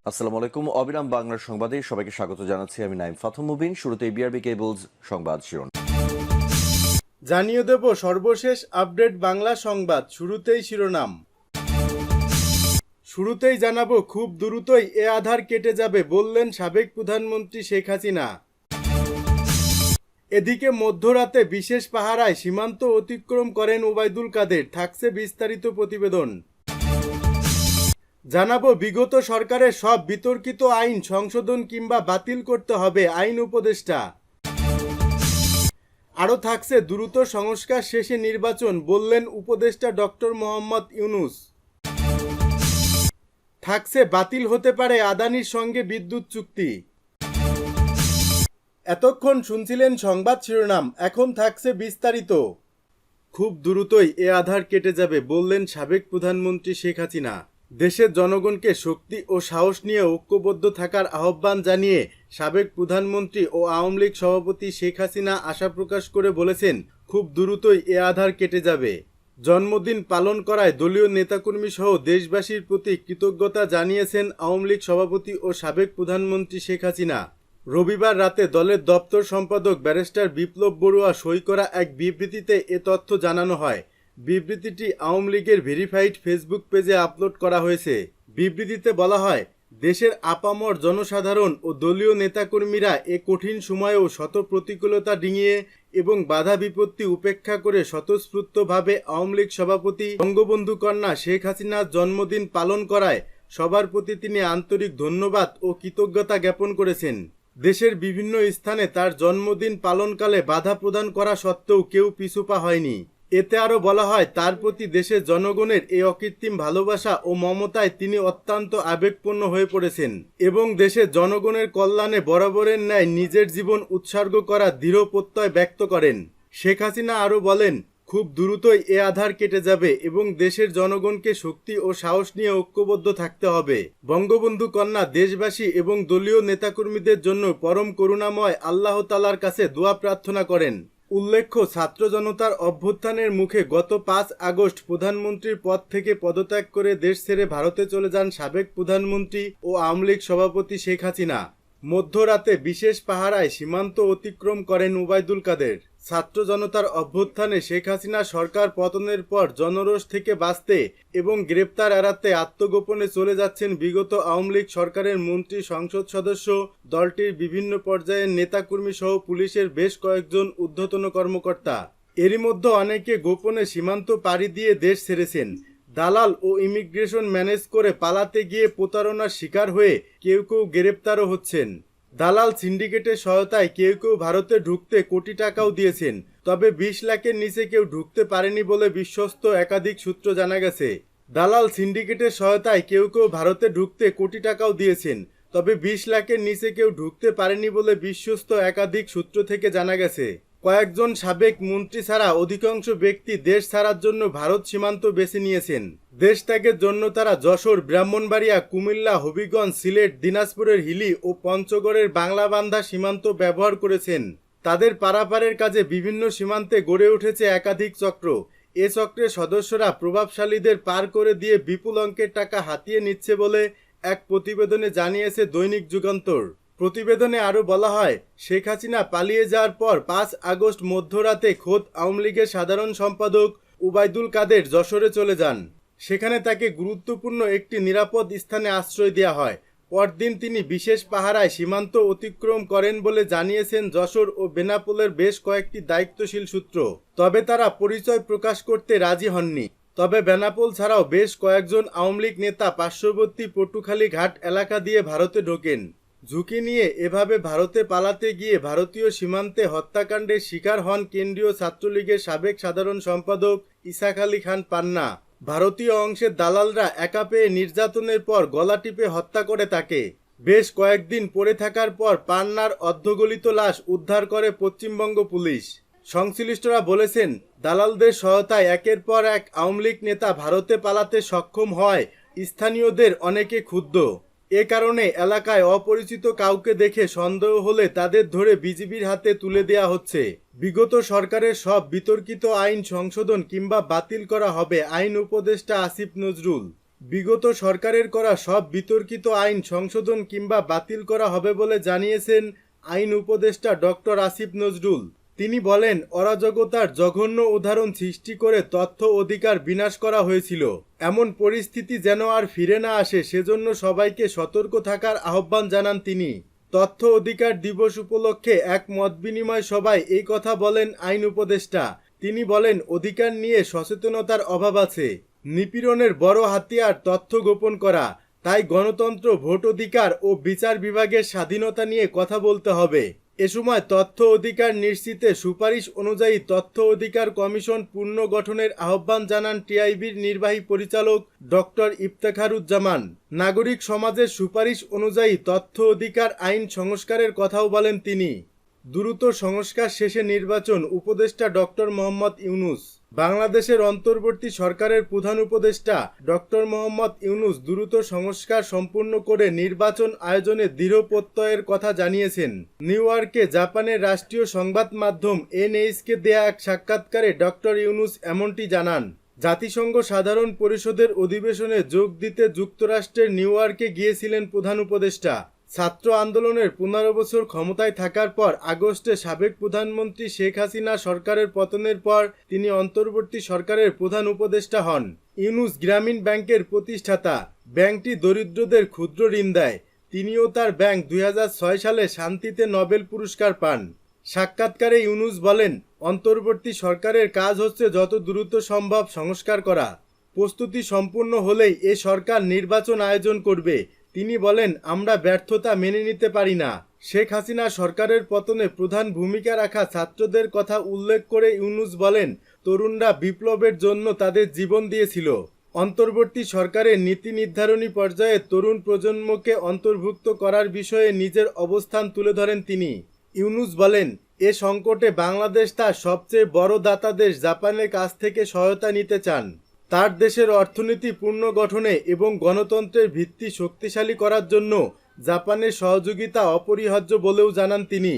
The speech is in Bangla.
আসসালামু আলাইকুম। অবিরাম বাংলার সংবাদে সবাইকে স্বাগত জানাচ্ছি। আমি নাইম ফাথম মুবিন। শুরুতেই বিআরবি কেবলস সংবাদ শিরোনাম। জানিয়ে দেব সর্বশেষ আপডেট বাংলা সংবাদ। শুরুতেই শিরোনাম। শুরুতেই জানাবো, খুব দ্রুতই এ আধার কেটে যাবে বললেন সাবেক প্রধানমন্ত্রী শেখ হাসিনা। এদিকে মধ্যরাতে বিশেষ পাহারায় সীমান্ত অতিক্রম করেন ওবায়দুল কাদের। থাকছে বিস্তারিত প্রতিবেদন। জানাবো, বিগত সরকারের সব বিতর্কিত আইন সংশোধন কিংবা বাতিল করতে হবে আইন উপদেষ্টা। আরও থাকছে, দ্রুত সংস্কার শেষে নির্বাচন বললেন উপদেষ্টা ডক্টর মোহাম্মদ ইউনূস। থাকছে, বাতিল হতে পারে আদানির সঙ্গে বিদ্যুৎ চুক্তি। এতক্ষণ শুনছিলেন সংবাদ শিরোনাম, এখন থাকছে বিস্তারিত। খুব দ্রুতই এ আধার কেটে যাবে বললেন সাবেক প্রধানমন্ত্রী শেখ হাসিনা। দেশের জনগণকে শক্তি ও সাহস নিয়ে ঐক্যবদ্ধ থাকার আহ্বান জানিয়ে সাবেক প্রধানমন্ত্রী ও আওয়ামী লীগ সভাপতি শেখ হাসিনা আশা প্রকাশ করে বলেছেন, খুব দ্রুতই এ আধার কেটে যাবে। জন্মদিন পালন করায় দলীয় নেতাকর্মী সহ দেশবাসীর প্রতি কৃতজ্ঞতা জানিয়েছেন আওয়ামী লীগ সভাপতি ও সাবেক প্রধানমন্ত্রী শেখ হাসিনা। রবিবার রাতে দলের দপ্তর সম্পাদক ব্যারিস্টার বিপ্লব বড়ুয়া সই করা এক বিবৃতিতে এ তথ্য জানানো হয়। বিবৃতিটি আওয়ামী লীগের ভেরিফাইড ফেসবুক পেজে আপলোড করা হয়েছে। বিবৃতিতে বলা হয়, দেশের আপামর জনসাধারণ ও দলীয় নেতাকর্মীরা এ কঠিন সময়েও শত প্রতিকূলতা ডিঙিয়ে এবং বাধা বিপত্তি উপেক্ষা করে স্বতঃস্ফূর্তভাবে আওয়ামী লীগ সভাপতি বঙ্গবন্ধু কন্যা শেখ হাসিনার জন্মদিন পালন করায় সবার প্রতি তিনি আন্তরিক ধন্যবাদ ও কৃতজ্ঞতা জ্ঞাপন করেছেন। দেশের বিভিন্ন স্থানে তার জন্মদিন পালনকালে বাধা প্রদান করা সত্ত্বেও কেউ পিছুপা হয়নি। এতে আরও বলা হয়, তার প্রতি দেশের জনগণের এই অকৃত্রিম ভালোবাসা ও মমতায় তিনি অত্যন্ত আবেগপূর্ণ হয়ে পড়েছেন এবং দেশের জনগণের কল্যাণে বরাবরের ন্যায় নিজের জীবন উৎসর্গ করার দৃঢ় প্রত্যয় ব্যক্ত করেন। শেখ হাসিনা আরও বলেন, খুব দ্রুতই এ আধার কেটে যাবে এবং দেশের জনগণকে শক্তি ও সাহস নিয়ে ঐক্যবদ্ধ থাকতে হবে। বঙ্গবন্ধু কন্যা দেশবাসী এবং দলীয় নেতাকর্মীদের জন্য পরম করুণাময় আল্লাহ তাআলার কাছে দোয়া প্রার্থনা করেন। উল্লেখ্য, ছাত্র জনতার অভ্যুত্থানের মুখে গত ৫ আগস্ট প্রধানমন্ত্রীর পদ থেকে পদত্যাগ করে দেশ ছেড়ে ভারতে চলে যান সাবেক প্রধানমন্ত্রী ও আওয়ামী লীগ সভাপতি শেখ হাসিনা। মধ্যরাতে বিশেষ পাহারায় সীমান্ত অতিক্রম করেন ওবায়দুল কাদের। ছাত্র জনতার অভ্যুত্থানে শেখ হাসিনা সরকার পতনের পর জনরোষ থেকে বাঁচতে এবং গ্রেপ্তার এড়াতে আত্মগোপনে চলে যাচ্ছেন বিগত আওয়ামী লীগ সরকারের মন্ত্রী, সংসদ সদস্য, দলটির বিভিন্ন পর্যায়ের নেতাকর্মী সহ পুলিশের বেশ কয়েকজন ঊর্ধ্বতন কর্মকর্তা। এরই মধ্যে অনেকে গোপনে সীমান্ত পাড়ি দিয়ে দেশ ছেড়েছেন। দালাল ও ইমিগ্রেশন ম্যানেজ করে পালাতে গিয়ে প্রতারণার শিকার হয়ে কেউ কেউ গ্রেপ্তারও হচ্ছেন। দালাল সিন্ডিকেটের সহায়তায় কেউ কেউ ভারতে ঢুকতে কোটি টাকাও দিয়েছেন, তবে ২০ লাখের নিচে কেউ ঢুকতে পারেনি বলে বিশ্বস্ত একাধিক সূত্র জানা গেছে। দালাল সিন্ডিকেটের সহায়তায় কেউ কেউ ভারতে ঢুকতে কোটি টাকাও দিয়েছেন, তবে ২০ লাখের নিচে কেউ ঢুকতে পারেনি বলে বিশ্বস্ত একাধিক সূত্র থেকে জানা গেছে। কয়েকজন সাবেক মন্ত্রী ছাড়া অধিকাংশ ব্যক্তি দেশ ছাড়ার জন্য ভারত সীমান্ত বেছে নিয়েছেন। দেশ ত্যাগের জন্য তারা যশোর, ব্রাহ্মণবাড়িয়া, কুমিল্লা, হবিগঞ্জ, সিলেট, দিনাজপুরের হিলি ও পঞ্চগড়ের বাংলাবান্ধা সীমান্ত ব্যবহার করেছেন। তাদের পারাপারের কাজে বিভিন্ন সীমান্তে গড়ে উঠেছে একাধিক চক্র। এ চক্রের সদস্যরা প্রভাবশালীদের পার করে দিয়ে বিপুল অঙ্কের টাকা হাতিয়ে নিচ্ছে বলে এক প্রতিবেদনে জানিয়েছে দৈনিক যুগান্তর। প্রতিবেদনে আরও বলা হয়, শেখ হাসিনা পালিয়ে যাওয়ার পর ৫ আগস্ট মধ্যরাতে খোদ আওয়ামী লীগের সাধারণ সম্পাদক ওবায়দুল কাদের যশোরে চলে যান। সেখানে তাকে গুরুত্বপূর্ণ একটি নিরাপদ স্থানে আশ্রয় দেওয়া হয়। পরদিন তিনি বিশেষ পাহারায় সীমান্ত অতিক্রম করেন বলে জানিয়েছেন যশোর ও বেনাপোলের বেশ কয়েকটি দায়িত্বশীল সূত্র। তবে তারা পরিচয় প্রকাশ করতে রাজি হননি। তবে বেনাপোল ছাড়াও বেশ কয়েকজন আওয়ামী লীগ নেতা পার্শ্ববর্তী পটুখালী ঘাট এলাকা দিয়ে ভারতে ঢোকেন। ঝুঁকি নিয়ে এভাবে ভারতে পালাতে গিয়ে ভারতীয় সীমান্তে হত্যাকাণ্ডের শিকার হন কেন্দ্রীয় ছাত্রলীগের সাবেক সাধারণ সম্পাদক ইসাক আলী খান পান্না। ভারতীয় অংশের দালালরা একা পেয়ে নির্যাতনের পর গলা টিপে হত্যা করে তাকে। বেশ কয়েকদিন পড়ে থাকার পর পান্নার অর্ধগলিত লাশ উদ্ধার করে পশ্চিমবঙ্গ পুলিশ। সংশ্লিষ্টরা বলেছেন, দালালদের সহায়তায় একের পর এক আওয়ামী লীগ নেতা ভারতে পালাতে সক্ষম হয় স্থানীয়দের অনেকে ক্ষুব্ধ। এ কারণে এলাকায় অপরিচিত কাউকে দেখে সন্দেহ হলে তাদের ধরে বিজিবির হাতে তুলে দেয়া হচ্ছে। বিগত সরকারের সব বিতর্কিত আইন সংশোধন কিংবা বাতিল করা হবে আইন উপদেষ্টা আসিফ নজরুল। বিগত সরকারের করা সব বিতর্কিত আইন সংশোধন কিংবা বাতিল করা হবে বলে জানিয়েছেন আইন উপদেষ্টা ডক্টর আসিফ নজরুল। তিনি বলেন, অরাজকতার জঘন্য উদাহরণ সৃষ্টি করে তথ্য অধিকার বিনাশ করা হয়েছিল। এমন পরিস্থিতি যেন আর ফিরে না আসে সেজন্য সবাইকে সতর্ক থাকার আহ্বান জানান তিনি। তথ্য অধিকার দিবস উপলক্ষে এক মতবিনিময় সভায় এই কথা বলেন আইন উপদেষ্টা। তিনি বলেন, অধিকার নিয়ে সচেতনতার অভাব আছে। নিপীড়নের বড় হাতিয়ার তথ্য গোপন করা। তাই গণতন্ত্র, ভোট অধিকার ও বিচার বিভাগের স্বাধীনতা নিয়ে কথা বলতে হবে। এ সময় তথ্য অধিকার নিশ্চিতে সুপারিশ অনুযায়ী তথ্য অধিকার কমিশন পুনর্গঠনের আহ্বান জানান টিআইবির নির্বাহী পরিচালক ডক্টর ইফতেখারুজ্জামান। নাগরিক সমাজের সুপারিশ অনুযায়ী তথ্য অধিকার আইন সংস্কারের কথাও বলেন তিনি। দ্রুত সংস্কার শেষে নির্বাচন, উপদেষ্টা ডক্টর মোহাম্মদ ইউনূস। বাংলাদেশের অন্তর্বর্তী সরকারের প্রধান উপদেষ্টা ডক্টর মোহাম্মদ ইউনূস দ্রুত সংস্কার সম্পূর্ণ করে নির্বাচন আয়োজনে দৃঢ় প্রত্যয়ের কথা জানিয়েছেন। নিউ ইয়র্কে জাপানের রাষ্ট্রীয় সংবাদ মাধ্যম এনএইচকে দেয়া এক সাক্ষাৎকারে ডক্টর ইউনূস এমনটি জানান। জাতিসংঘ সাধারণ পরিষদের অধিবেশনে যোগ দিতে যুক্তরাষ্ট্রের নিউ ইয়র্কে গিয়েছিলেন প্রধান উপদেষ্টা। ছাত্র আন্দোলনের 15 বছর ক্ষমতায় থাকার পর আগস্টে সাবেক প্রধানমন্ত্রী শেখ হাসিনা সরকারের পতনের পর তিনি অন্তর্বর্তী সরকারের প্রধান উপদেষ্টা হন। ইউনূস গ্রামীণ ব্যাংকের প্রতিষ্ঠাতা। ব্যাংকটি দরিদ্রদের ক্ষুদ্র ঋণ দেয়। তিনিও তার ব্যাংক 2006 সালে শান্তিতে নোবেল পুরস্কার পান। সাক্ষাৎকারে ইউনূস বলেন, অন্তর্বর্তী সরকারের কাজ হচ্ছে যত দ্রুত সম্ভব সংস্কার করা। প্রস্তুতি সম্পূর্ণ হলেই এ সরকার নির্বাচন আয়োজন করবে। তিনি বলেন, আমরা ব্যর্থতা মেনে নিতে পারি না। শেখ হাসিনা সরকারের পতনে প্রধান ভূমিকা রাখা ছাত্রদের কথা উল্লেখ করে ইউনূস বলেন, তরুণরা বিপ্লবের জন্য তাদের জীবন দিয়েছিল। অন্তর্বর্তী সরকারের নীতি নির্ধারণী পর্যায়ে তরুণ প্রজন্মকে অন্তর্ভুক্ত করার বিষয়ে নিজের অবস্থান তুলে ধরেন তিনি। ইউনূস বলেন, এ সংকটে বাংলাদেশ তার সবচেয়ে বড় দাতা দেশ জাপানের কাছ থেকে সহায়তা নিতে চান। তার দেশের অর্থনীতি পুনর্গঠনে এবং গণতন্ত্রের ভিত্তি শক্তিশালী করার জন্য জাপানের সহযোগিতা অপরিহার্য বলেও জানান তিনি।